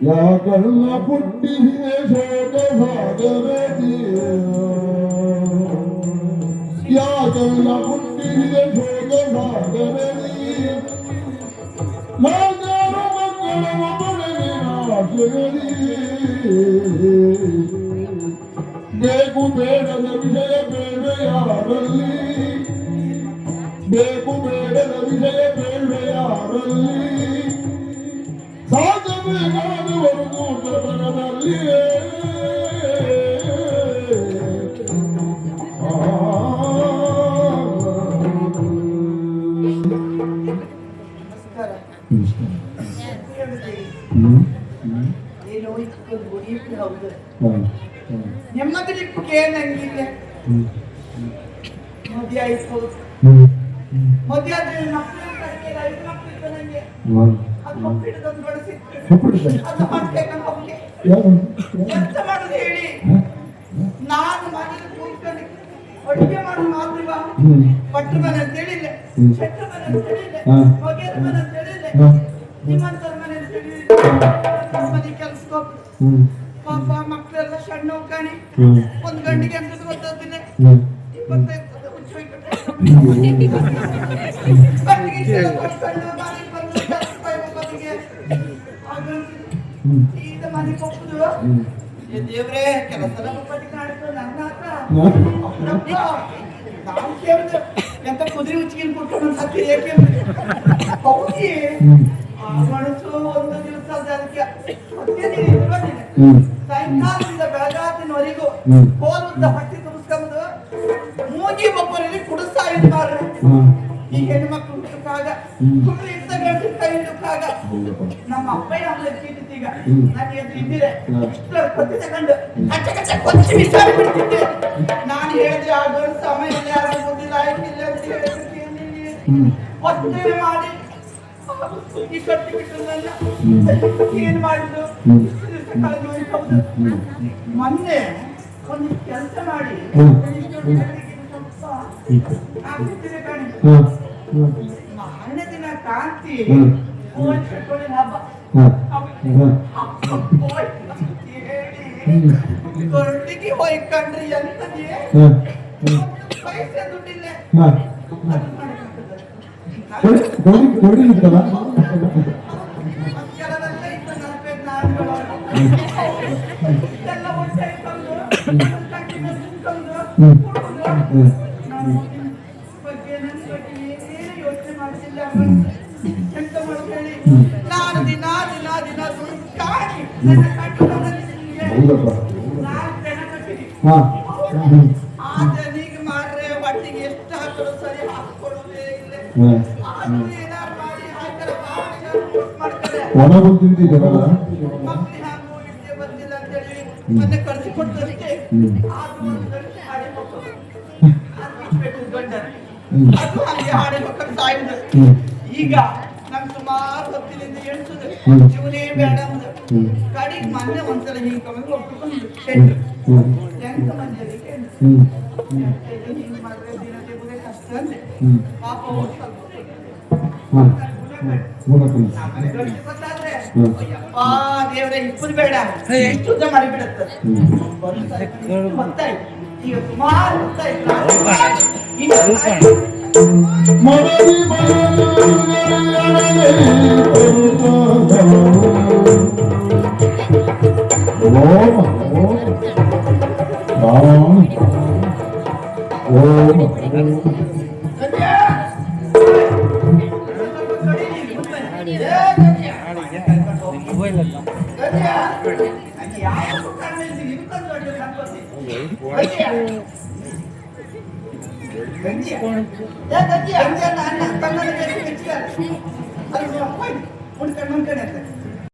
ಯಾಕಲ್ಲ ಪುಟ್ಟಿಗೆ ಶೋಕ ಸಾಗರದಿ ಯಾಕಲ್ಲ ಪುಟ್ಟಿಗೆ ಶೋಕ ಸಾಗರದಿ ನಾಲ್ಕಾರು ಮಕ್ಕಳ ಒಬ್ಬನಿಗೆ ಬೇಕು ಬೇಡದ ವಿಷಯ ಬೇಡ ಯಾರಲ್ಲಿ ಬೇಕು ಬೇಡದ ವಿಷಯ ಬೇಡ ಯಾರಲ್ಲಿ ಸಾಧಬೇಕಾದವರೆಗೂ ಜಗದಲ್ಲಿಯೇ ನೆಮ್ಮದಿಲಿಕ್ಕೆ ನಂಗಿಲ್ಲ ಮದುವೆ ಆಯ್ತು ಮದುವೆ ಆದ್ರೆ ಮಕ್ಕಳು ಕಡೆಗೆ ಐದು ಮಕ್ಕಳು ನಂಗೆ ಅದು ಮಕ್ಕಳಿಡೋದು ಬಳಸಿತ್ತು ಅದು ಮಾಡ್ಬೇಕಂತ ಹೋಗಿ ಎಂತ ಮಾಡುದು ಹೇಳಿ ನಾನು ಮನೇಲಿ ಕೂತ್ಕೊಂಡು ಅಡುಗೆ ಮಾಡೋದು ಮಾತ್ರ ಭಟ್ರ ಮನೆ ಅಂತ ಹೇಳಿಲ್ಲ ಶೆಟ್ರ ಮನೆ ಅಂತ ಹೇಳಿಲ್ಲ ಮಗೇರ ಮನೆ ಅಂತ ಹೇಳಿಲ್ಲ ನಿಮ್ಮಂತರ ಮನೆ ಅಂತ ಹೇಳಿಲ್ಲ ಮನೆ ಕೆಲ್ಸಕ್ಕೆ ಹೋಗ್ತದೆ ಪಾಪ ಮಕ್ಕಳೆಲ್ಲ ಸಣ್ಣ ಕಾಣಿ ಒಂದು ಗಂಡಿಗೆ ಅಂತ ಗೊತ್ತಾಗ್ತಿಲ್ಲ 25 ಮನೆ ಕೊಪ್ಪುದು ದೇವ್ರೆ ಕೆಲಸದ ಕಾಣಿಸ್ತು ನನ್ನ ಹತ್ರ ನಾವು ಕೇಳಿದೆ ಎಂತ ಕುದುರೆ ಉಚ್ಚಿನ ಕೊಟ್ಟು ಸತ್ಯ ಏಕೆ ಹೌದಿ ಆ ಮನಸ್ಸು ಒಂದು ದಿವಸ ಅದಕ್ಕೆ ಸಾಯಂಕಾಲದಿಂದ ಬೆಳಗಾತಿನವರೆಗೂ ಕೋಲುದ್ದ ಹಟ್ಟಿ ತುರಿಸ್ಕೊಂಡು ಮೂಗಿ ಒಬ್ಬರಲ್ಲಿ ಕುಡಿಸ್ತಾ ಇದ್ದಾರೆ ಈ ಹೆಣ್ಣು ಮಕ್ಕಳು ಹುಟ್ಟುಕಾಗ ಕುಡಿದು ಇದ್ದ ಗಂಟು ಕೈ ಹಿಡುಕಾಗ ನಮ್ಮ ಅಪ್ಪಯ್ಯ ಅಂದ್ರೆ ಕೀರ್ತಿಗ ನಾನು ಎದ್ದು ಇದ್ದಿರೆ ಇಷ್ಟರ ಕೊತ್ತಿ ತಗೊಂಡು ಕಚ್ಚ ಕಚ್ಚ ಕೊಚ್ಚಿ ಬಿಸಾಡಿ ಬಿಡ್ತಿದ್ದೆ ನಾನು ಹೇಳಿದೆ ಆ ಗಂಡು ಸಮಯದಲ್ಲಿ ಯಾರು ಗೊತ್ತಿಲ್ಲ ಆಯ್ತಿಲ್ಲ ಅಂತ ಹೇಳಿ ಒತ್ತಡ ಮಾಡಿ ಈ ಕಟ್ಟಿ ಬಿಟ್ಟು ನನ್ನ ಏನ್ ಮಾಡಿದ್ದು ಮೊನ್ನೆ ಒಂದು ಕೆಲಸ ಮಾಡಿ ಮಾರನೇ ದಿನ ಕಾಂತಿ ಹಬ್ಬ ಕೊರಟಿಗೆ ಹೋಯ್ಕಂಡ್ರಿ ಎಂತದೇ ಪೈಸೆ ದುಡ್ಡಿಲ್ಲ ಯೋಚನೆ ಮಾಡ್ತಿಲ್ಲ ಎಂತ ಮಾಡಿ ಹೇಳಿ ನಾನು ದಿನ ದಿನ ದಿನ ಕಾಣಿ ಆತನಿಗೆ ಮಾರ್ರೆ ಒಟ್ಟಿಗೆ ಎಷ್ಟು ಹಾಕಲು ಸರಿ ಹಾಕೊಡುವುದೇ ಇಲ್ಲ ಏನಾರು ಮಾಡಿ ಹಾಕಲು ಮಾಡ್ತಾರೆ ಮಕ್ಕಳು ಹಾಗು ಇದ್ದೇ ಬಂದಿಲ್ಲ ಅಂತ ಹೇಳಿ ಮೊನ್ನೆ ಕಳಿಸಿ ಕೊಟ್ಟಷ್ಟೇ ಅದು ಹಾಗೆ ಹಾಡೆ ಮಕ್ಕಳು ಸಾಯುದು ಈಗ ನಮ್ ಸುಮಾರು ಹೊತ್ತಿನಿಂದ ಎಣಿಸುದು ಇವನೇ ಬೇಡ ಅಂದ ಕಡೆಗೆ ಮೊನ್ನೆ ಒಂದ್ಸಲ ಹಿಂಗ್ ಕಮ್ಮಿ ಒಪ್ಪಿಕೊಂಡು ಎಂತ ಮಂದಿ ಹಿಂಗ್ ಮಾಡಿದ್ರೆ ದಿನ ತೆಗುದೇ ಕಷ್ಟ ಅಂದೆ ಪಾಪ ಗೊತ್ತಾದ್ರೆ ಅಯ್ಯಪ್ಪಾ ದೇವ್ರೆ ಇಪ್ಪದು ಬೇಡ ಎಷ್ಟು ಉದ್ದ ಮಾಡಿಬಿಡತ್ತ ಗೊತ್ತಾಯ್ತು ಈಗ ಸುಮಾರು ಗೊತ್ತಾಯ್ತು